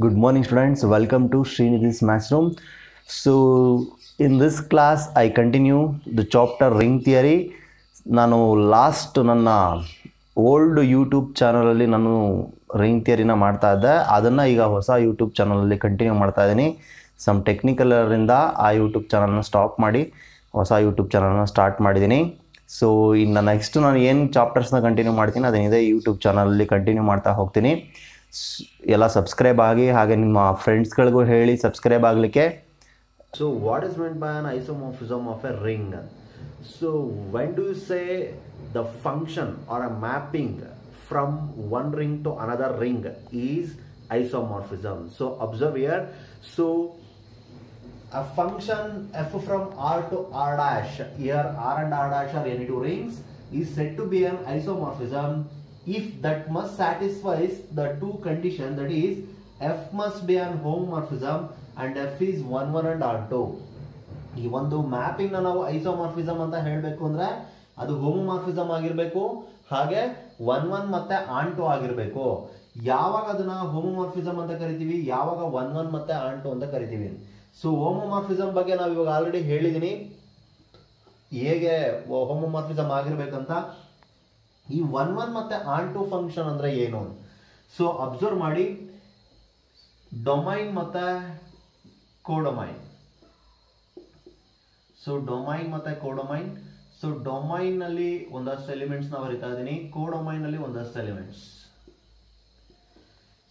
Good morning students, welcome to Srinidhi's Maths Room. So in this class I continue the chapter ring theory. ನಾನು last ನನ್ನ old YouTube ಚಾನಲಲ್ಲಿ ನಾನು ring ಥಿಯರಿನ ಮಾಡ್ತಾ ಇದ್ದೆ, ಅದನ್ನು ಈಗ ಹೊಸ ಯೂಟ್ಯೂಬ್ ಚಾನಲಲ್ಲಿ ಕಂಟಿನ್ಯೂ ಮಾಡ್ತಾ ಇದ್ದೀನಿ. ಸಮ್ ಟೆಕ್ನಿಕಲರಿಂದ ಆ ಯೂಟ್ಯೂಬ್ ಚಾನಲ್ನ ಸ್ಟಾಪ್ ಮಾಡಿ ಹೊಸ ಯೂಟ್ಯೂಬ್ ಚಾನಲ್ನ ಸ್ಟಾರ್ಟ್ ಮಾಡಿದ್ದೀನಿ. ಸೊ ಇನ್ನು ನೆಕ್ಸ್ಟ್ ನಾನು ಏನು ಚಾಪ್ಟರ್ಸ್ನ ಕಂಟಿನ್ಯೂ ಮಾಡ್ತೀನಿ ಅದನ್ನಿದೆ ಯೂಟ್ಯೂಬ್ ಚಾನಲಲ್ಲಿ ಕಂಟಿನ್ಯೂ ಮಾಡ್ತಾ ಹೋಗ್ತೀನಿ. ಎಲ್ಲ ಸಬ್ಸ್ಕ್ರೈಬ್ ಆಗಿ ಹಾಗೆ ನಿಮ್ಮ ಫ್ರೆಂಡ್ಸ್ಗಳಿಗೂ ಹೇಳಿ ಸಬ್ಸ್ಕ್ರೈಬ್ ಆಗಲಿಕ್ಕೆ. So what is meant by an isomorphism of a ring? So when do you say the function or a mapping from one ring to another ring is isomorphism? So observe here. So a function f from r to r dash, here r and r dash are any two rings, is said to be an isomorphism if that must satisfies the two conditions, that is f must be an homomorphism and f is 1 1 and r2. ಈ ಒಂದು mapping ನಾವು ಐಸೋಮಾರ್ಫಿಸಮ್ ಅಂತ ಹೇಳಬೇಕು ಅಂದ್ರೆ ಅದು homomorphism ಆಗಿರಬೇಕು, ಹಾಗೆ 1 1 ಮತ್ತೆ ಆನ್ ಟು ಆಗಿರಬೇಕು. ಯಾವಾಗ ಅದನ್ನ ಹೋಮೋಮಾರ್ಫಿಸಮ್ ಅಂತ ಕರಿತೀವಿ, ಯಾವಾಗ 1 1 ಮತ್ತೆ ಆನ್ ಟು ಅಂತ ಕರಿತೀವಿ. ಸೊ ಹೋಮೋಮಾರ್ಫಿಸಮ್ ಬಗ್ಗೆ ನಾವು ಇವಾಗ ಆಲ್ರೆಡಿ ಹೇಳಿದೀನಿ, ಹೇಗೆ ಹೋಮೋಮಾರ್ಫಿಸಮ್ ಆಗಿರ್ಬೇಕಂತ. ಈ 1 1 ಮತ್ತೆ ಆನ್ ಟು ಫಂಕ್ಷನ್ ಅಂದ್ರೆ ಏನು? ಸೊ ಅಬ್ಸರ್ವ್ ಮಾಡಿ, ಡೊಮೈನ್ ಮತ್ತೆ ಕೋಡೊಮೈನ್. ಸೊ ಡೊಮೈನ್ ಮತ್ತೆ ಕೋಡೊಮೈನ್. ಸೊ ಡೊಮೈನ್ ನಲ್ಲಿ ಒಂದಷ್ಟು ಎಲಿಮೆಂಟ್ಸ್ ನಾವು ಬರಿತಾ ಇದ್ದೀನಿ, ಕೋಡೊಮೈನ್ ನಲ್ಲಿ ಒಂದಷ್ಟು ಎಲಿಮೆಂಟ್ಸ್.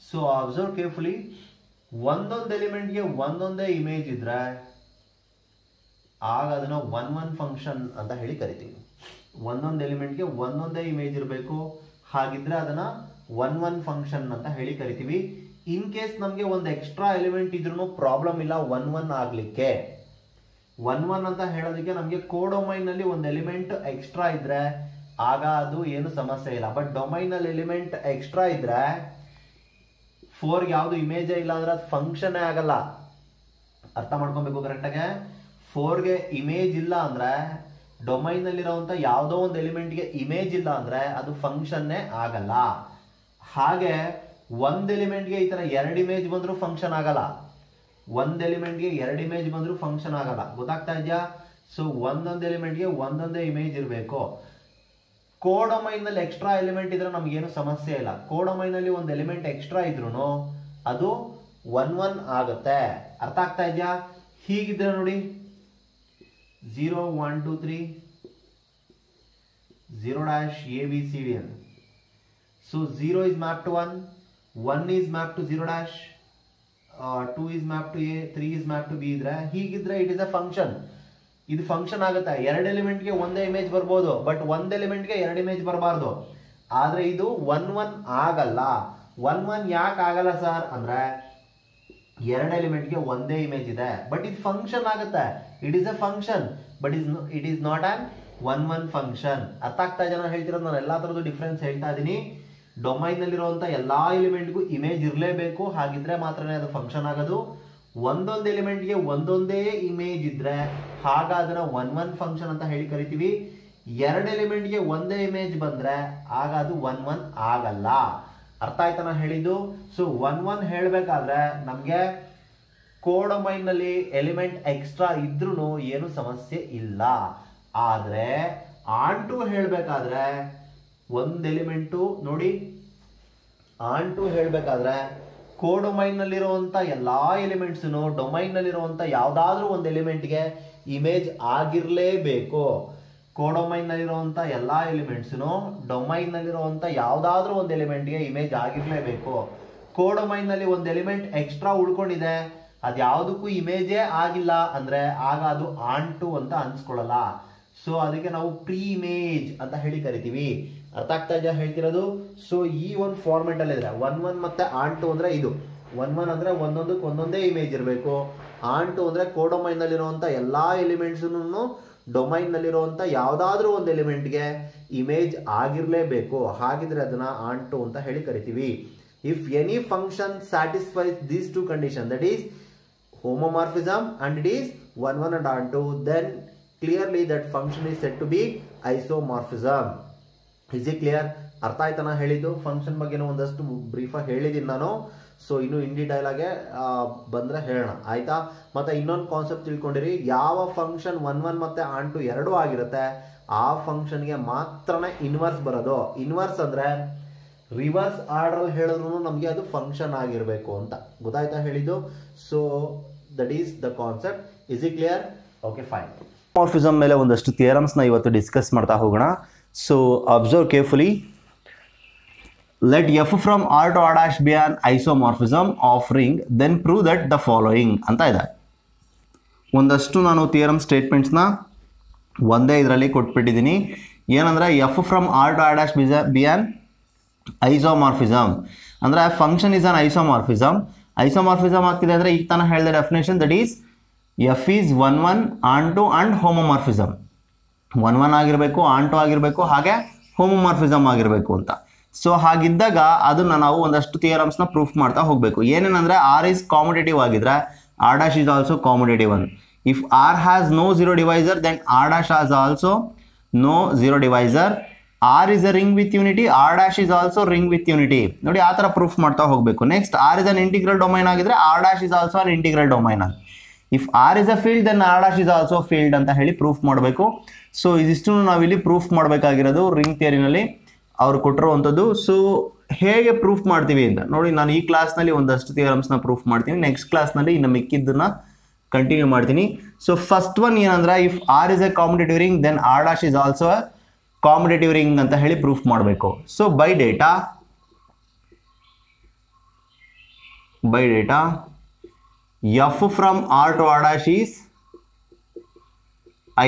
ಸೊ ಅಬ್ಸರ್ವ್ ಕೇರ್ಫುಲಿ, ಒಂದೊಂದು ಎಲಿಮೆಂಟ್ಗೆ ಒಂದೊಂದೇ ಇಮೇಜ್ ಇದ್ರೆ ಆಗ ಅದನ್ನ 1 1 ಫಂಕ್ಷನ್ ಅಂತ ಹೇಳಿ ಕರಿತೀವಿ. ಒಂದೊಂದು ಎಲಿಮೆಂಟ್ಗೆ ಒಂದೊಂದೇ ಇಮೇಜ್ ಇರಬೇಕು, ಹಾಗಿದ್ರೆ ಅದನ್ನ 1 1 ಫಂಕ್ಷನ್ ಅಂತ ಹೇಳಿ ಕರಿತೀವಿ. ಇನ್ ಕೇಸ್ ನಮ್ಗೆ ಒಂದು ಎಕ್ಸ್ಟ್ರಾ ಎಲಿಮೆಂಟ್ ಇದ್ರೂ ಪ್ರಾಬ್ಲಮ್ ಇಲ್ಲ 1 1 ಆಗ್ಲಿಕ್ಕೆ. 1 1 ಅಂತ ಹೇಳೋದಕ್ಕೆ ನಮಗೆ ಕೋಡೊಮೈನ್ ನಲ್ಲಿ ಒಂದು ಎಲಿಮೆಂಟ್ ಎಕ್ಸ್ಟ್ರಾ ಇದ್ರೆ ಆಗ ಅದು ಏನು ಸಮಸ್ಯೆ ಇಲ್ಲ. ಬಟ್ ಡೊಮೈನ್ ನಲ್ಲಿ ಎಲಿಮೆಂಟ್ ಎಕ್ಸ್ಟ್ರಾ ಇದ್ರೆ 4 ಯಾವ್ದು ಇಮೇಜ್ ಇಲ್ಲ ಅಂದ್ರೆ ಅದು ಫಂಕ್ಷನ್ ಆಗಲ್ಲ. ಅರ್ಥ ಮಾಡ್ಕೊಬೇಕು ಕರೆಕ್ಟಾಗೆ. 4ಗೆ ಇಮೇಜ್ ಇಲ್ಲ ಅಂದ್ರೆ, ಡೊಮೈನ್ ನಲ್ಲಿರುವಂತ ಯಾವ್ದೋ ಒಂದು ಎಲಿಮೆಂಟ್ಗೆ ಇಮೇಜ್ ಇಲ್ಲ ಅಂದ್ರೆ ಅದು ಫಂಕ್ಷನ್ನೇ ಆಗಲ್ಲ. ಹಾಗೆ ಒಂದ್ ಎಲಿಮೆಂಟ್ಗೆ ಈ ತರ 2 ಇಮೇಜ್ ಬಂದ್ರು ಫಂಕ್ಷನ್ ಆಗಲ್ಲ. ಒಂದ್ ಎಲಿಮೆಂಟ್ಗೆ 2 ಇಮೇಜ್ ಬಂದ್ರು ಫಂಕ್ಷನ್ ಆಗಲ್ಲ. ಗೊತ್ತಾಗ್ತಾ ಇದೆಯಾ? ಸೊ ಒಂದೊಂದು ಎಲಿಮೆಂಟ್ಗೆ ಒಂದೊಂದೇ ಇಮೇಜ್ ಇರಬೇಕು. ಕೋಡೊಮೈನ್ ನಲ್ಲಿ ಎಕ್ಸ್ಟ್ರಾ ಎಲಿಮೆಂಟ್ ಇದ್ರೆ ನಮ್ಗೇನು ಸಮಸ್ಯೆ ಇಲ್ಲ. ಕೋಡೊಮೈನ್ ನಲ್ಲಿ ಒಂದು ಎಲಿಮೆಂಟ್ ಎಕ್ಸ್ಟ್ರಾ ಇದ್ರು ಅದು 1 1 ಆಗುತ್ತೆ. ಅರ್ಥ ಆಗ್ತಾ ಇದೆಯಾ? ಹೀಗಿದ್ರೆ ನೋಡಿ, 0 1 2 3 0 dash a b c d n. So 0 is mapped to 1, 1 is mapped to 0 dash, 2 is mapped to a, 3 is mapped to b ಇದ್ರೆ ಹೀಗಿದ್ರೆ ಇಟ್ ಇಸ್ ಅ ಫಂಕ್ಷನ್. ಇದು ಫಂಕ್ಷನ್ ಆಗುತ್ತೆ. 2 ಎಲಿಮೆಂಟ್ಗೆ ಒಂದೇ ಇಮೇಜ್ ಬರ್ಬೋದು, ಬಟ್ ಒಂದ್ ಎಲಿಮೆಂಟ್ಗೆ 2 ಇಮೇಜ್ ಬರಬಾರ್ದು. ಆದ್ರೆ ಇದು 1 1 ಆಗಲ್ಲ. 1 1 ಯಾಕೆ ಆಗಲ್ಲ ಸರ್ ಅಂದ್ರೆ 2 ಎಲಿಮೆಂಟ್ಗೆ ಒಂದೇ ಇಮೇಜ್ ಇದೆ, ಬಟ್ ಇದು ಫಂಕ್ಷನ್ ಆಗುತ್ತೆ. It is a function but it is not on 1 1 function. ಅರ್ಥ ಆಗ್ತಾ ಇದೆ ನಾನು ಹೇಳ್ತಿರೋದು? ನಾನು ಎಲ್ಲಾ ತರದ್ದು ಡಿಫ್ರೆನ್ಸ್ ಹೇಳ್ತಾ ಇದ್ದೀನಿ. ಡೊಮೈನ್ ನಲ್ಲಿರುವಂತ ಎಲ್ಲಾ ಎಲಿಮೆಂಟ್ಗೂ ಇಮೇಜ್ ಇರಲೇಬೇಕು, ಹಾಗಿದ್ರೆ ಮಾತ್ರನೇ ಅದು ಫಂಕ್ಷನ್ ಆಗೋದು. ಒಂದೊಂದು ಎಲಿಮೆಂಟ್ಗೆ ಒಂದೊಂದೇ ಇಮೇಜ್ ಇದ್ರೆ ಆಗ ಅದನ್ನ 1 1 ಫಂಕ್ಷನ್ ಅಂತ ಹೇಳಿ ಕರಿತೀವಿ. 2 ಎಲಿಮೆಂಟ್ಗೆ ಒಂದೇ ಇಮೇಜ್ ಬಂದ್ರೆ ಆಗ ಅದು 1 1 ಆಗಲ್ಲ. ಅರ್ಥ ಆಯ್ತಾ ನಾನು ಹೇಳಿದ್ದು? ಸೊ 1 1 ಹೇಳ್ಬೇಕಾದ್ರೆ ನಮ್ಗೆ ಕೋಡೊಮೈನ್ ನಲ್ಲಿ ಎಲಿಮೆಂಟ್ ಎಕ್ಸ್ಟ್ರಾ ಇದ್ರೂ ಏನು ಸಮಸ್ಯೆ ಇಲ್ಲ. ಆದ್ರೆ ಆನ್ ಟು ಹೇಳ್ಬೇಕಾದ್ರೆ ಒಂದ್ ಎಲಿಮೆಂಟು ನೋಡಿ, ಆನ್ ಟು ಹೇಳ್ಬೇಕಾದ್ರೆ ಕೋಡೊಮೈನ್ ನಲ್ಲಿರುವಂತ ಎಲ್ಲಾ ಎಲಿಮೆಂಟ್ಸ್ ಡೊಮೈನ್ ನಲ್ಲಿರುವಂತ ಯಾವ್ದಾದ್ರೂ ಒಂದು ಎಲಿಮೆಂಟ್ಗೆ ಇಮೇಜ್ ಆಗಿರ್ಲೇಬೇಕು. ಕೋಡೊಮೈನ್ ನಲ್ಲಿರುವಂತ ಎಲ್ಲಾ ಎಲಿಮೆಂಟ್ಸ್ ಡೊಮೈನ್ ನಲ್ಲಿರುವಂತ ಯಾವ್ದಾದ್ರೂ ಒಂದು ಎಲಿಮೆಂಟ್ಗೆ ಇಮೇಜ್ ಆಗಿರ್ಲೇಬೇಕು. ಕೋಡೊಮೈನ್ ನಲ್ಲಿ ಒಂದು ಎಲಿಮೆಂಟ್ ಎಕ್ಸ್ಟ್ರಾ ಉಳ್ಕೊಂಡಿದೆ, ಅದ್ಯಾವುದಕ್ಕೂ ಇಮೇಜೇ ಆಗಿಲ್ಲ ಅಂದ್ರೆ ಆಗ ಅದು ಆನ್ ಟು ಅಂತ ಅನ್ಸ್ಕೊಳ್ಳಲ್ಲ. ಸೊ ಅದಕ್ಕೆ ನಾವು ಪ್ರೀ ಇಮೇಜ್ ಅಂತ ಹೇಳಿ ಕರಿತೀವಿ. ಅರ್ಥ ಆಗ್ತಾ ಇದೆಯಾ ಹೇಳ್ತಿರೋದು? ಸೊ ಈ ಒಂದು ಫಾರ್ಮೆಟ್ ಅಲ್ಲಿ ಇದ್ರೆ 1 1 ಮತ್ತೆ ಆನ್ ಟು ಅಂದ್ರೆ ಇದು 1 1 ಅಂದ್ರೆ ಒಂದೊಂದಕ್ಕೆ ಒಂದೊಂದೇ ಇಮೇಜ್ ಇರಬೇಕು. ಆನ್ ಟು ಅಂದ್ರೆ ಕೋಡೊಮೈನ್ ನಲ್ಲಿರುವಂತ ಎಲ್ಲಾ ಎಲಿಮೆಂಟ್ಸ್ ಡೊಮೈನ್ ನಲ್ಲಿರುವಂತ ಯಾವ್ದಾದ್ರೂ ಒಂದು ಎಲಿಮೆಂಟ್ಗೆ ಇಮೇಜ್ ಆಗಿರ್ಲೇಬೇಕು, ಹಾಗಿದ್ರೆ ಅದನ್ನ ಆನ್ ಟು ಅಂತ ಹೇಳಿ ಕರಿತೀವಿ. If any function satisfies these two condition, that is homomorphism and it is 1 1 and on 2, then clearly that function is said to be isomorphism. Is it clear? ಅರ್ಥ ಆಯ್ತಾನ ಹೇಳಿದ್ದು? Function ಬಗ್ಗೆನೂ ಒಂದಷ್ಟು ಬ್ರೀಫಾಗಿ ಹೇಳಿದ್ದೀನಿ ನಾನು. ಸೊ ಇನ್ನು ಇನ್ ಡೀಟೈಲ್ ಆಗಿ ಬಂದ್ರೆ ಹೇಳೋಣ ಆಯ್ತಾ. ಮತ್ತೆ ಇನ್ನೊಂದು ಕಾನ್ಸೆಪ್ಟ್ ತಿಳ್ಕೊಂಡಿರಿ, ಯಾವ ಫಂಕ್ಷನ್ 1 1 ಮತ್ತೆ ಆನ್ ಟು 2 ಆಗಿರುತ್ತೆ ಆ ಫಂಕ್ಷನ್ಗೆ ಮಾತ್ರನೇ ಇನ್ವರ್ಸ್ ಬರೋದು. ಇನ್ವರ್ಸ್ ಅಂದ್ರೆ ರಿವರ್ಸ್ ಆರ್ಡರ್ ಅಲ್ಲಿ ಹೇಳಿದ್ರು ನಮಗೆ ಅದು ಫಂಕ್ಷನ್ ಆಗಿರಬೇಕು ಅಂತ. ಗೊತ್ತಾಯ್ತಾ ಹೇಳಿದ್ದು? So that is the concept. Is it clear? Okay fine. Morphism ಮೇಲೆ ಒಂದಷ್ಟು ಥಿಯರಮ್ಸ್ನ ಇವತ್ತು ಡಿಸ್ಕಸ್ ಮಾಡ್ತಾ ಹೋಗೋಣ. So observe carefully. Let f from R to R dash be an isomorphism of ring, then prove that the following ಅಂತ ಇದೆ. ಒಂದಷ್ಟು ನಾನು ಥಿಯರಮ್ ಸ್ಟೇಟ್ಮೆಂಟ್ಸ್ನ ಒಂದೇ ಇದರಲ್ಲಿ ಕೊಟ್ಬಿಟ್ಟಿದ್ದೀನಿ. ಏನಂದರೆ f from R to R dash be an isomorphism ಅಂದರೆ function is an isomorphism. Isomorphism ಆಗ್ತಿದೆ ಅಂದರೆ ಈಗ ತಾನು ಹೇಳಿದ definition, that is f is 1 1 onto and homomorphism. 1 1 ಆಗಿರಬೇಕು, ಆನ್ ಟು ಆಗಿರಬೇಕು, ಹಾಗೆ ಹೋಮೋಮಾರ್ಫಿಸಮ್ ಆಗಿರಬೇಕು ಅಂತ. ಸೊ ಹಾಗಿದ್ದಾಗ ಅದನ್ನು ನಾವು ಒಂದಷ್ಟು ಥಿಯರಮ್ಸ್ನ ಪ್ರೂಫ್ ಮಾಡ್ತಾ ಹೋಗಬೇಕು. ಏನೇನಂದರೆ ಆರ್ ಈಸ್ ಕಾಮುಟೇಟಿವ್ ಆಗಿದ್ರೆ R dash is also commutative one. If R has no zero divisor then R dash has also no zero divisor. R is a ring with unity, R dash is also ring with unity. ನೋಡಿ ಆ ಥರ proof ಮಾಡ್ತಾ ಹೋಗಬೇಕು. Next R is an integral domain ಆಗಿದ್ರೆ R dash is also an integral domain. If R is a field then R dash is also field ಅಂತ ಹೇಳಿ proof ಮಾಡಬೇಕು. So ಇದಿಷ್ಟು ನಾವಿಲ್ಲಿ ಪ್ರೂಫ್ ಮಾಡಬೇಕಾಗಿರೋದು ರಿಂಗ್ ಥಿಯರಿನಲ್ಲಿ ಅವ್ರು ಕೊಟ್ಟಿರುವಂಥದ್ದು. ಸೊ ಹೇಗೆ ಪ್ರೂಫ್ ಮಾಡ್ತೀವಿ ಅಂತ ನೋಡಿ. ನಾನು ಈ ಕ್ಲಾಸ್ನಲ್ಲಿ ಒಂದಷ್ಟು ಥಿಯರಮ್ಸ್ನ ಪ್ರೂಫ್ ಮಾಡ್ತೀನಿ, ನೆಕ್ಸ್ಟ್ ಕ್ಲಾಸ್ನಲ್ಲಿ ಇನ್ನು ಮಿಕ್ಕಿದ್ದನ್ನ ಕಂಟಿನ್ಯೂ ಮಾಡ್ತೀನಿ. ಸೊ ಫಸ್ಟ್ ಒನ್ ಏನಂದ್ರೆ, if R is a commutative ring then R dash is also a commutative ring ಅಂತ ಹೇಳಿ ಪ್ರೂಫ್ ಮಾಡಬೇಕು. So by data f from R to R dash is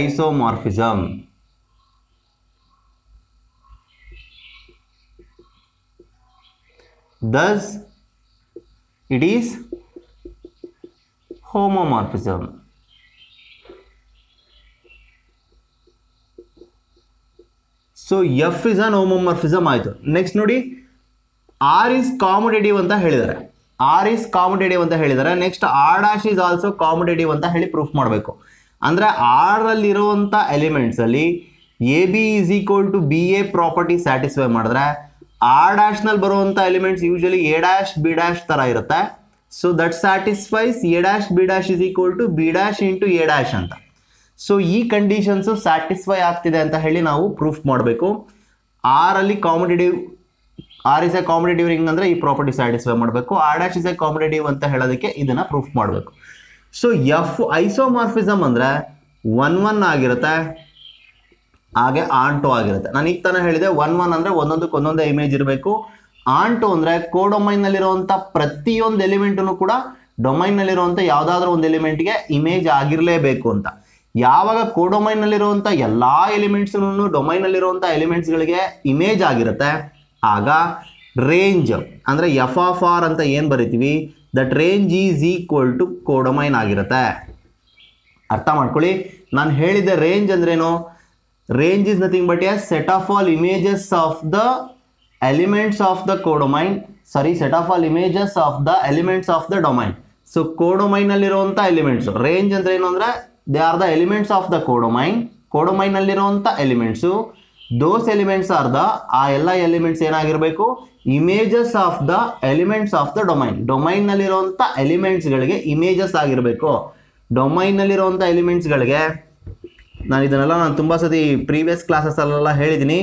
isomorphism. Thus, it is homomorphism. So F is an homomorphism ಆಯಿತು. Next ನೋಡಿ, R is commutative ಅಂತ ಹೇಳಿದ್ದಾರೆ. Next R dash is also commutative ಅಂತ ಹೇಳಿ proof ಮಾಡಬೇಕು. ಅಂದರೆ R ಅಲ್ಲಿರುವಂಥ elements ಅಲ್ಲಿ a b is equal to b a property satisfy ಮಾಡಿದ್ರೆ ಆರ್ ಡ್ಯಾಶ್ ನಲ್ಲಿ ಬರುವಂತ elements usually a dash b dash ತರ ಇರುತ್ತೆ. So that satisfies a dash b dash is equal to b dash into a dash ಅಂತ. So ಈ conditions satisfy ಆಗ್ತಿದೆ ಅಂತ ಹೇಳಿ ನಾವು ಪ್ರೂಫ್ ಮಾಡಬೇಕು. ಆರ್ ಅಲ್ಲಿ ಕಾಮುಟೇಟಿವ್, R is a commutative ring ಅಂದ್ರೆ ಈ ಪ್ರಾಪರ್ಟಿ ಸ್ಯಾಟಿಸ್ಫೈ ಮಾಡಬೇಕು. ಆರ್ ಡ್ಯಾಶ್ ಇಸ್ ಎ ಕಾಮುಟೇಟಿವ್ ಅಂತ ಹೇಳೋದಕ್ಕೆ ಇದನ್ನ ಪ್ರೂಫ್ ಮಾಡಬೇಕು. ಸೊ ಎಫ್ ಐಸೋಮಾರ್ಫಿಸಮ್ ಅಂದ್ರೆ 1 1 ಆಗಿರುತ್ತೆ, ಹಾಗೆ ಆನ್ ಟು ಆಗಿರುತ್ತೆ. ನಾನು ಈಗ ತಾನೇ ಹೇಳಿದೆ 1 1 ಅಂದ್ರೆ ಒಂದೊಂದಕ್ಕೆ ಒಂದೊಂದೇ ಇಮೇಜ್ ಇರಬೇಕು. ಆನ್ ಟು ಅಂದ್ರೆ ಕೋಡೊಮೈನ್ ನಲ್ಲಿರುವಂಥ ಪ್ರತಿಯೊಂದು ಎಲಿಮೆಂಟನ್ನು ಕೂಡ ಡೊಮೈನ್ ನಲ್ಲಿರುವಂಥ ಯಾವುದಾದ್ರೂ ಒಂದು ಎಲಿಮೆಂಟ್ಗೆ ಇಮೇಜ್ ಆಗಿರಲೇಬೇಕು ಅಂತ. ಯಾವಾಗ ಕೋಡೊಮೈನ್ ನಲ್ಲಿರುವಂಥ ಎಲ್ಲಾ ಎಲಿಮೆಂಟ್ಸ್ ಡೊಮೈನ್ ನಲ್ಲಿರುವಂಥ ಎಲಿಮೆಂಟ್ಸ್ಗಳಿಗೆ ಇಮೇಜ್ ಆಗಿರುತ್ತೆ, ಆಗ ರೇಂಜ್ ಅಂದ್ರೆ ಎಫ್ ಆಫ್ ಆರ್ ಅಂತ ಏನು ಬರಿತೀವಿ, that range is equal to codomain ಆಗಿರುತ್ತೆ. ಅರ್ಥ ಮಾಡ್ಕೊಳ್ಳಿ, ನಾನು ಹೇಳಿದ್ದೆ ರೇಂಜ್ ಅಂದ್ರೇನು. Range is nothing but a set of all images of the elements of the codomain. Set of all images of the elements of the domain. So codomain nalliruvanta elements. Range andre enu andre they are the elements of the codomain. Codomain nalliruvanta elements. Those elements are the ella elements ಏನಾಗಿರಬೇಕು, images of the elements of the domain. Domain nalliruvanta elements ಗಳಿಗೆ images ಆಗಿರಬೇಕು. Domain nalliruvanta elements ಗಳಿಗೆ ನಾನು ಇದನ್ನೆಲ್ಲ ತುಂಬ ಸತಿ previous ಕ್ಲಾಸಸ್ಸಲ್ಲೆಲ್ಲ ಹೇಳಿದ್ದೀನಿ.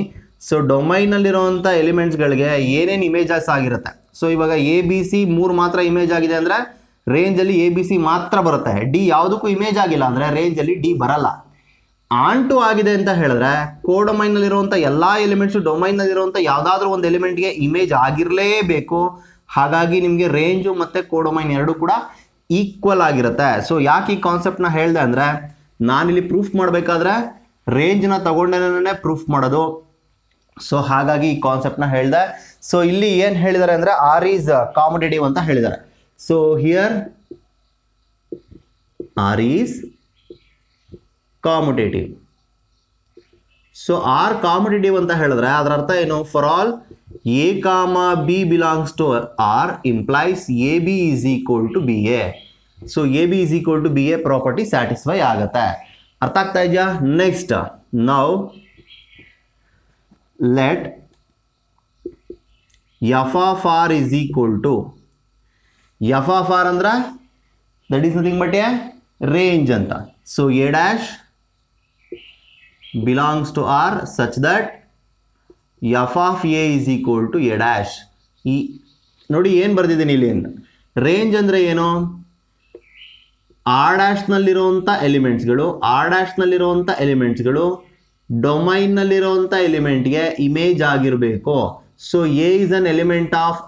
So ಡೊಮೈನಲ್ಲಿರುವಂಥ ಎಲಿಮೆಂಟ್ಸ್ಗಳಿಗೆ ಏನೇನು ಇಮೇಜಸ್ ಆಗಿರುತ್ತೆ. ಸೊ ಇವಾಗ ಎ ಬಿ ಸಿ 3 ಮಾತ್ರ ಇಮೇಜ್ ಆಗಿದೆ ಅಂದರೆ ರೇಂಜಲ್ಲಿ ಎ ಬಿ ಸಿ ಮಾತ್ರ ಬರುತ್ತೆ. ಡಿ ಯಾವುದಕ್ಕೂ ಇಮೇಜ್ ಆಗಿಲ್ಲ ಅಂದರೆ ರೇಂಜಲ್ಲಿ ಡಿ ಬರಲ್ಲ. ಆನ್ ಟು ಆಗಿದೆ ಅಂತ ಹೇಳಿದ್ರೆ ಕೋಡೊಮೈನಲ್ಲಿರುವಂಥ ಎಲ್ಲ ಎಲಿಮೆಂಟ್ಸು ಡೊಮೈನಲ್ಲಿರುವಂಥ ಯಾವುದಾದ್ರೂ ಒಂದು ಎಲಿಮೆಂಟ್ಗೆ ಇಮೇಜ್ ಆಗಿರಲೇಬೇಕು. ಹಾಗಾಗಿ ನಿಮಗೆ ರೇಂಜು ಮತ್ತು ಕೋಡೊಮೈನ್ ಎರಡೂ ಕೂಡ ಈಕ್ವಲ್ ಆಗಿರುತ್ತೆ. ಸೊ ಯಾಕೆ ಈ ಕಾನ್ಸೆಪ್ಟ್ನ ಹೇಳಿದೆ ಅಂದರೆ, ನಾನಿಲ್ಲಿ ಪ್ರೂಫ್ ಮಾಡಬೇಕಾದ್ರೆ ರೇಂಜ್ನ ತಗೊಂಡೇನೆ ಪ್ರೂಫ್ ಮಾಡೋದು. ಸೊ ಹಾಗಾಗಿ ಈ ಕಾನ್ಸೆಪ್ಟ್ನ ಹೇಳಿದೆ. ಸೊ ಇಲ್ಲಿ ಏನು ಹೇಳಿದ್ದಾರೆ ಅಂದರೆ ಆರ್ ಈಸ್ ಕಾಮುಟೇಟಿವ್ ಅಂತ ಹೇಳಿದ್ದಾರೆ. So here R is commutative. So R commutative ಅಂತ ಹೇಳಿದ್ರೆ ಅದರ ಅರ್ಥ ಏನು, for all a comma b belongs to R implies a b is equal to b a. So a b is equal to b a property satisfy ಆಗುತ್ತೆ. ಅರ್ಥ ಆಗ್ತಾ ಇದೆಯಾ? Next now let f of R is equal to f of R ಅಂದ್ರೆ that is nothing but a range ಅಂತ. So a dash belongs to R such that f of a is equal to a dash. ಈ ನೋಡಿ ಏನು ಬರೆದಿದ್ದೀನಿ ಇಲ್ಲಿ ಅಂತ. Range ಅಂದರೆ ಏನು? ಆರ್ ಡ್ಯಾಶ್ನಲ್ಲಿರುವಂಥ ಎಲಿಮೆಂಟ್ಸ್ಗಳು ಡೊಮೈನ್ನಲ್ಲಿರುವಂಥ ಎಲಿಮೆಂಟ್ಗೆ ಇಮೇಜ್ ಆಗಿರಬೇಕು. So a is an element of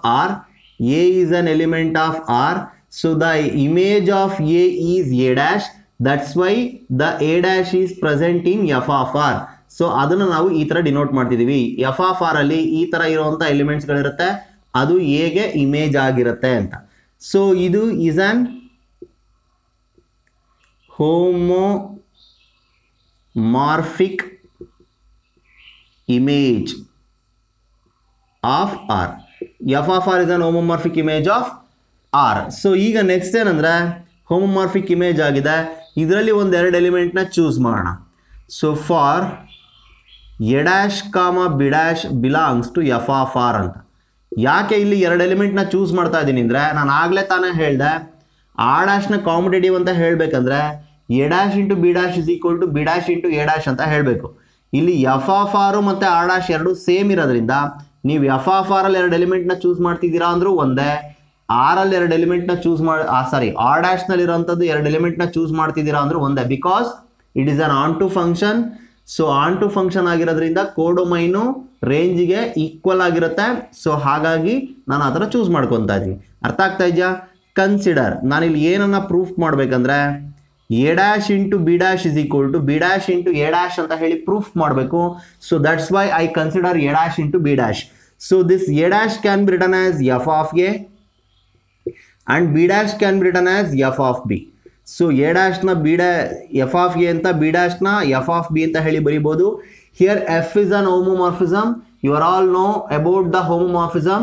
R, so the image of a is a dash, that's why the a dash is present in f of R. So ಅದನ್ನು ನಾವು ಈ ಥರ ಡಿನೋಟ್ ಮಾಡ್ತಿದ್ದೀವಿ. ಎಫ್ ಆಫ್ ಆರ್ ಅಲ್ಲಿ ಈ ಥರ ಇರುವಂಥ ಎಲಿಮೆಂಟ್ಸ್ಗಳಿರುತ್ತೆ, ಅದು ಎಗೆ ಇಮೇಜ್ ಆಗಿರುತ್ತೆ ಅಂತ. ಸೊ ಇದು is an homomorphic image of R. F of R is an homomorphic image of R. So ಈಗ ನೆಕ್ಸ್ಟ್ ಏನಂದ್ರೆ ಹೋಮೋಮಾರ್ಫಿಕ್ ಇಮೇಜ್ ಆಗಿದೆ, ಇದರಲ್ಲಿ ಒಂದೆರಡು ಎಲಿಮೆಂಟ್ನ ಚೂಸ್ ಮಾಡೋಣ. So for a dash comma b dash belongs to f of R ಅಂತ. ಯಾಕೆ ಇಲ್ಲಿ ಎರಡು ಎಲಿಮೆಂಟ್ನ ಚೂಸ್ ಮಾಡ್ತಾ ಇದ್ದೀನಿ ಅಂದರೆ, ನಾನು ಆಗಲೇ ತಾನೇ ಹೇಳಿದೆ ಆರ್ ಡ್ಯಾಶ್ನ ಕಾಂಪಿಟೇಟಿವ್ ಅಂತ ಹೇಳಬೇಕಂದ್ರೆ a dash into b dash is equal to b dash into a dash ಅಂತ ಹೇಳಬೇಕು. ಇಲ್ಲಿ ಎಫ್ ಆಫ್ ಆರು ಮತ್ತು ಆರ್ ಡ್ಯಾಶ್ ಎರಡು ಸೇಮ್ ಇರೋದ್ರಿಂದ ನೀವು ಎಫ್ ಆಫ್ ಆರಲ್ಲಿ ಎರಡು ಎಲಿಮೆಂಟ್ನ ಚೂಸ್ ಮಾಡ್ತಿದ್ದೀರಾ ಅಂದರೂ ಒಂದೇ, ಆರಲ್ಲಿ ಎರಡು ಎಲಿಮೆಂಟ್ನ ಚೂಸ್ ಆರ್ ಡ್ಯಾಶ್ನಲ್ಲಿರೋಂಥದ್ದು ಎರಡು ಎಲಿಮೆಂಟ್ನ ಚೂಸ್ ಮಾಡ್ತಿದ್ದೀರಾ ಅಂದರೂ ಒಂದೇ, because it is an onto function. So onto function ಆಗಿರೋದ್ರಿಂದ ಕೋಡೊಮೈನು ರೇಂಜಿಗೆ ಈಕ್ವಲ್ ಆಗಿರುತ್ತೆ. ಸೊ ಹಾಗಾಗಿ ನಾನು ಆ ಥರ ಚೂಸ್ ಮಾಡ್ಕೊತಾ ಇದ್ದೀನಿ. ಅರ್ಥ ಆಗ್ತಾ ಇದೆಯಾ? ಕನ್ಸಿಡರ್, ನಾನಿಲ್ಲಿ ಏನನ್ನ ಪ್ರೂಫ್ ಮಾಡಬೇಕಂದ್ರೆ a dash into b dash is equal to b dash into a dash ಅಂತ ಹೇಳಿ ಪ್ರೂಫ್ ಮಾಡಬೇಕು. So that's why I consider a dash into b dash. So this a dash can be written as f of a and b dash can be written as f of b. So a dash na f of a anta, b dash na f of b anta heli baribodu. Here f is an homomorphism. You are all know about the homomorphism.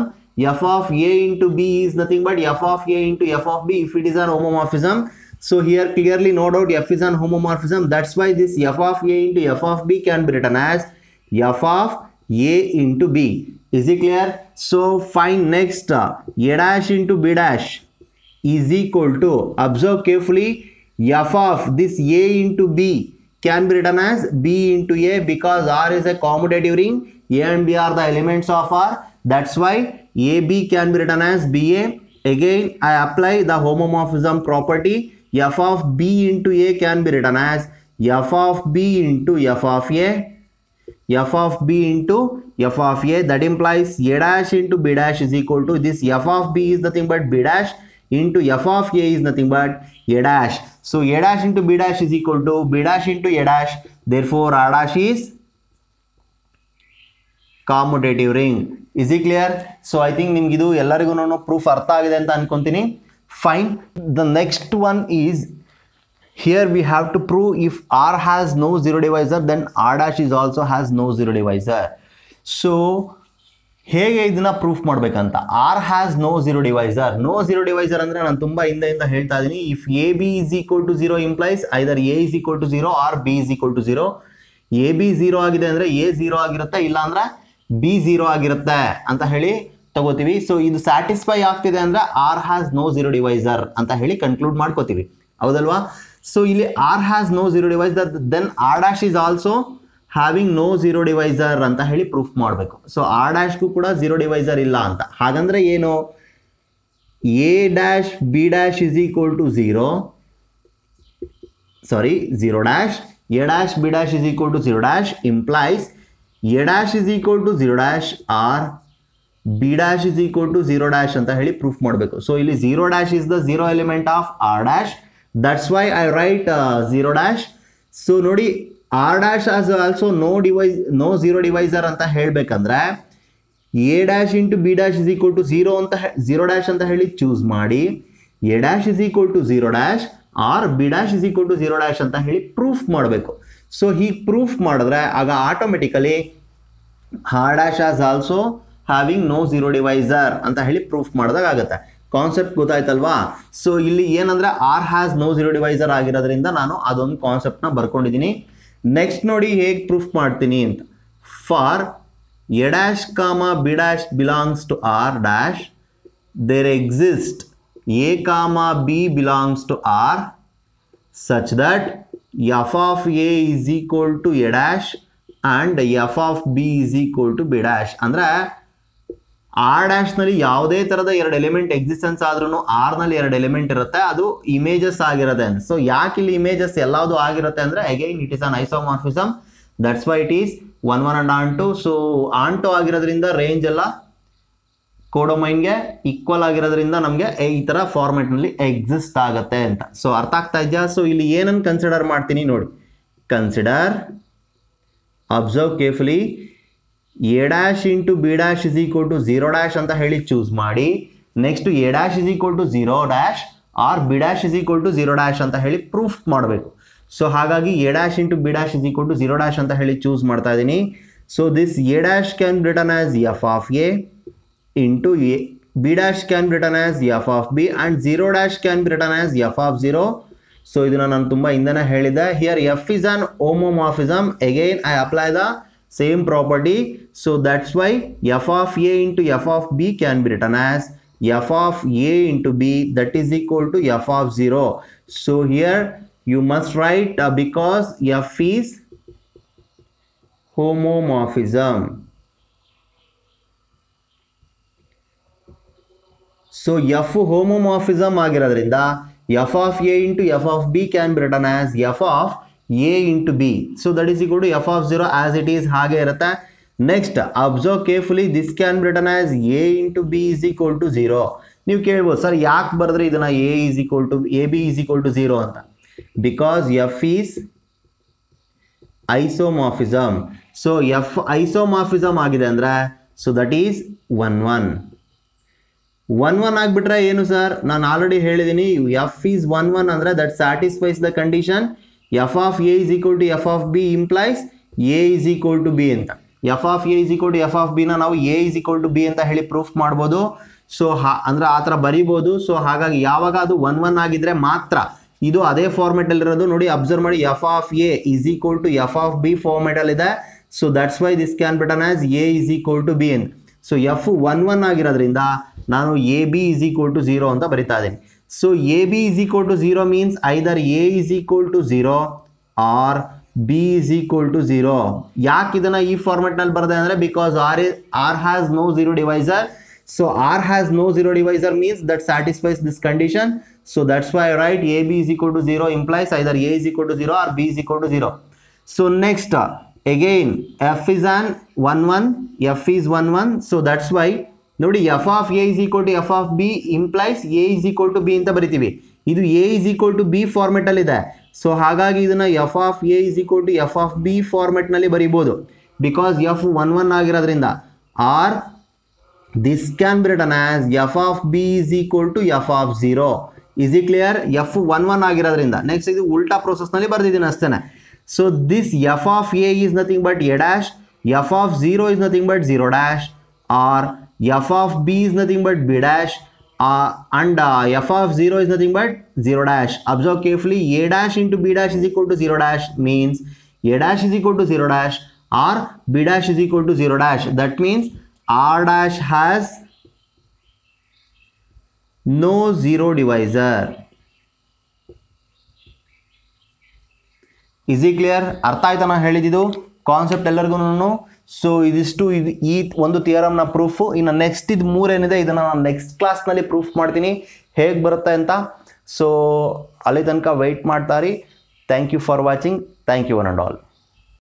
F of a into b is nothing but f of a into f of b if it is an homomorphism. So here clearly no doubt f is an homomorphism. That's why this f of a into f of b can be written as f of a into b. Is it clear? So find next a dash into b dash is equal to, observe carefully, f of this a into b can be written as b into a because r is a commutative ring. A and b are the elements of r. That's why ab can be written as ba. Again I apply the homomorphism property. F of b into a can be written as f of b into f of a. F of b into f of a, that implies a dash into b dash is equal to this f of b is nothing but b dash into f of a is nothing but a dash. So a dash into b dash is equal to b dash into a dash. Therefore r dash is commutative ring. Is it clear? So I think ನಿಮಗೆ ಇದು ಎಲ್ಲರಿಗೂ proof ಅರ್ಥ ಆಗಿದೆ ಅಂತ ಅನ್ಕೊಂತೀನಿ. Fine. The next one is, here we have to prove if r has no zero divisor, then r dash is also has no zero divisor. So ಹೇಗೆ ಇದನ್ನ proof ಮಾಡಬೇಕಂತ, R has no zero divisor. No zero divisor ಅಂದರೆ ನಾನು ತುಂಬ ಹಿಂದೆಯಿಂದ ಹೇಳ್ತಾ ಇದ್ದೀನಿ, if a b is equal to zero implies either a is equal to zero or b is equal to zero. A b zero ಆಗಿದೆ ಅಂದರೆ A zero ಆಗಿರುತ್ತೆ, ಇಲ್ಲ ಅಂದರೆ ಬಿ ಝೀರೋ ಆಗಿರುತ್ತೆ ಅಂತ ಹೇಳಿ ತಗೋತೀವಿ. ಸೊ ಇದು ಸ್ಯಾಟಿಸ್ಫೈ ಆಗ್ತಿದೆ ಅಂದರೆ R has no zero divisor ಅಂತ ಹೇಳಿ ಕನ್ಕ್ಲೂಡ್ ಮಾಡ್ಕೋತೀವಿ, ಹೌದಲ್ವಾ? ಸೊ ಇಲ್ಲಿ R has no zero divisor, then R dash is also having no zero divisor ಅಂತ ಹೇಳಿ ಪ್ರೂಫ್ ಮಾಡಬೇಕು. ಸೊ ಆರ್ ಡ್ಯಾಶ್ಗೂ ಕೂಡ ಝೀರೋ ಡಿವೈಸರ್ ಇಲ್ಲ ಅಂತ. ಹಾಗಂದ್ರೆ ಏನು? A dash b dash is equal to zero, sorry zero dash, a dash b dash is equal to zero dash implies a dash is equal to zero dash or b dash is equal to zero dash ಅಂತ ಹೇಳಿ proof ಮಾಡಬೇಕು. So ಇಲ್ಲಿ zero dash is the zero element of R dash, that's why I write zero dash. So ನೋಡಿ, R dash as also no zero divisor ಅಂತ ಹೇಳಬೇಕಂದ್ರೆ a dash into b dash is equal to zero dash ಅಂತ ಹೇಳಿ choose ಮಾಡಿ a dash is equal to zero dash or b dash is equal to zero dash ಅಂತ ಹೇಳಿ proof ಮಾಡಬೇಕು. So ಹೀಗೆ proof ಮಾಡಿದ್ರೆ ಆಗ automatically R dash as also having no zero divisor ಅಂತ ಹೇಳಿ ಪ್ರೂಫ್ ಮಾಡಿದಾಗ ಆಗುತ್ತೆ. ಕಾನ್ಸೆಪ್ಟ್ ಗೊತ್ತಾಯ್ತಲ್ವಾ? ಸೊ ಇಲ್ಲಿ ಏನಂದ್ರೆ R has no zero divisor ಆಗಿರೋದ್ರಿಂದ ನಾನು ಅದೊಂದು ಕಾನ್ಸೆಪ್ಟ್ನ ಬರ್ಕೊಂಡಿದ್ದೀನಿ. ನೆಕ್ಸ್ಟ್ ನೋಡಿ ಹೇಗೆ ಪ್ರೂಫ್ ಮಾಡ್ತೀನಿ ಅಂತ. For a dash comma b dash belongs to r dash, there exists a comma b belongs to r such that f of a is equal to a dash and f of b is equal to b dash. ಅಂದ್ರೆ R dash ನಲ್ಲಿ ಯಾವುದೇ ತರದ ಎರಡು element existence ಆದ್ರೂ R ನಲ್ಲಿ ಎರಡು element ಇರುತ್ತೆ, ಅದು ಇಮೇಜಸ್ ಆಗಿರುತ್ತೆ. ಸೊ ಯಾಕೆ ಇಲ್ಲಿ ಇಮೇಜಸ್ ಎಲ್ಲಾವುದು ಆಗಿರುತ್ತೆ ಅಂದ್ರೆ again it is an isomorphism, that's why it is 1 1 and on 2. So on 2 ಆಗಿರೋದ್ರಿಂದ ರೇಂಜ್ ಎಲ್ಲ ಕೋಡೊಮೈನ್ಗೆ ಈಕ್ವಲ್ ಆಗಿರೋದ್ರಿಂದ ನಮಗೆ ಈ ತರ ಫಾರ್ಮೆಟ್ ನಲ್ಲಿ ಎಕ್ಸಿಸ್ಟ್ ಆಗುತ್ತೆ ಅಂತ. ಸೊ ಅರ್ಥ ಆಗ್ತಾ ಇದೆಯಾ? ಸೊ ಇಲ್ಲಿ ಏನನ್ನು ಕನ್ಸಿಡರ್ ಮಾಡ್ತೀನಿ ನೋಡಿ, consider, observe carefully, a dash into b dash is equal to 0 dash ಅಂತ ಹೇಳಿ ಚೂಸ್ ಮಾಡಿ, next a dash is equal to 0 dash or b dash is equal to 0 dash ಅಂತ ಹೇಳಿ ಪ್ರೂಫ್ ಮಾಡಬೇಕು. ಸೊ ಹಾಗಾಗಿ a dash into b dash is equal to 0 dash ಅಂತ ಹೇಳಿ choose ಮಾಡ್ತಾ ಇದ್ದೀನಿ. So this a dash can be written as f of a into a, b dash can be written as f of b and 0 dash can be written as f of 0. So ಇದನ್ನ ನಾನು ತುಂಬಾ ಹಿಂದೆನೇ ಹೇಳಿದ್ದೆ. Here f is an homomorphism, again I apply the same property, so that's why f of a into f of b can be written as f of a into b, that is equal to f of 0. So here you must write because f is homomorphism. So f homomorphism ಆಗಿರೋದ್ರಿಂದ f of a into f of b can be written as f of a into b, so that is equal to f of 0 as it is ಹಾಗೆ ಇರುತ್ತೆ. Next observe carefully, this can be written as a into b is equal to 0. ನೀವು ಕೇಳ್ಬೋದು sir ಯಾಕೆ ಬರೆದ್ರೆ ಇದನ್ನ a is equal to ab is equal to 0 ಅಂತ, because f is isomorphism. So f isomorphism ಆಗಿದೆ ಅಂದ್ರೆ ಸೊ ದಟ್ ಈಸ್ 1 1 1 1 ಆಗ್ಬಿಟ್ರೆ ಏನು ಸರ್, ನಾನು ಆಲ್ರೆಡಿ ಹೇಳಿದ್ದೀನಿ, f is 1 1 ಅಂದ್ರೆ that satisfies the condition f of a is equal to f of b implies a is equal to b ಅಂತ. f of a is equal to f of b ನ ನಾವು a is equal to b ಅಂತ ಹೇಳಿ proof ಮಾಡ್ಬೋದು. So ಅಂದ್ರೆ ಆ ಥರ ಬರಿಬೋದು. ಸೊ ಹಾಗಾಗಿ ಯಾವಾಗ ಅದು 1 1 ಆಗಿದ್ರೆ ಮಾತ್ರ ಇದು ಅದೇ ಫಾರ್ಮೆಟ್ ಅಲ್ಲಿ ಇರೋದು. ನೋಡಿ ಅಬ್ಸರ್ವ್ ಮಾಡಿ, f of a is equal to f of b format ಅಲ್ಲಿ ಇದೆ. So that's why this can be written as a is equal to b ಅಂತ. ಸೊ f 1 1 ಆಗಿರೋದ್ರಿಂದ ನಾನು a b is equal to 0 ಅಂತ ಬರಿತಾ ಇದ್ದೀನಿ. So AB is equal to 0 means either A is equal to 0 or B is equal to 0. ಯಾಕೆ ಇದನ್ನ ಈ format ನಲ್ಲಿ ಬರೆದೆ ಅಂದ್ರೆ because R has no zero divisor. So R has no zero divisor means that satisfies this condition. So that's why I write AB is equal to 0 implies either A is equal to 0 or B is equal to 0. So next again F is an 1 1, F is 1 1. So that's why ನೋಡಿ f of a is equal to f of b implies a is equal to b ಅಂತ ಬರಿತೀವಿ. ಇದು a is equal to b format ಅಲ್ಲಿ ಇದೆ. So ಹಾಗಾಗಿ ಇದನ್ನ f of a is equal to f of b format ನಲ್ಲಿ ಬರಿಬಹುದು because f 1 1 ಆಗಿರೋದ್ರಿಂದ. or this can be written as f of b is equal to f of 0. is it clear? f 1 1 ಆಗಿರೋದ್ರಿಂದ. Next ಇದು ಉಲ್ಟಾ process ನಲ್ಲಿ ಬರೆದಿದ್ದೀನಿ ಅಷ್ಟೇನೆ. So this f of a is nothing but a dash, f of 0 is nothing but 0 dash, or f of b is nothing but b dash, and f of 0 is nothing but 0 dash. Observe carefully, a dash into b dash is equal to 0 dash means a dash is equal to 0 dash or b dash is equal to 0 dash. That means r dash has no zero divisor. Is it clear? ಅರ್ಥ ಆಯ್ತಾ ನಾ ಹೇಳಿದ್ದು concept ಎಲ್ಲರಿಗೂ? So ಇದಿಷ್ಟು ಈ ಒಂದು ಥಿಯರಮ್ನ proof. ಇನ್ನು next ಇದು 3 ಏನಿದೆ ಇದನ್ನು ನಾನು ನೆಕ್ಸ್ಟ್ ಕ್ಲಾಸ್ನಲ್ಲಿ ಪ್ರೂಫ್ ಮಾಡ್ತೀನಿ ಹೇಗೆ ಬರುತ್ತೆ ಅಂತ. ಸೊ ಅಲ್ಲಿ ತನಕ ವೆಯ್ಟ್ ಮಾಡ್ತಾರಿ. Thank you for watching. Thank you one and all.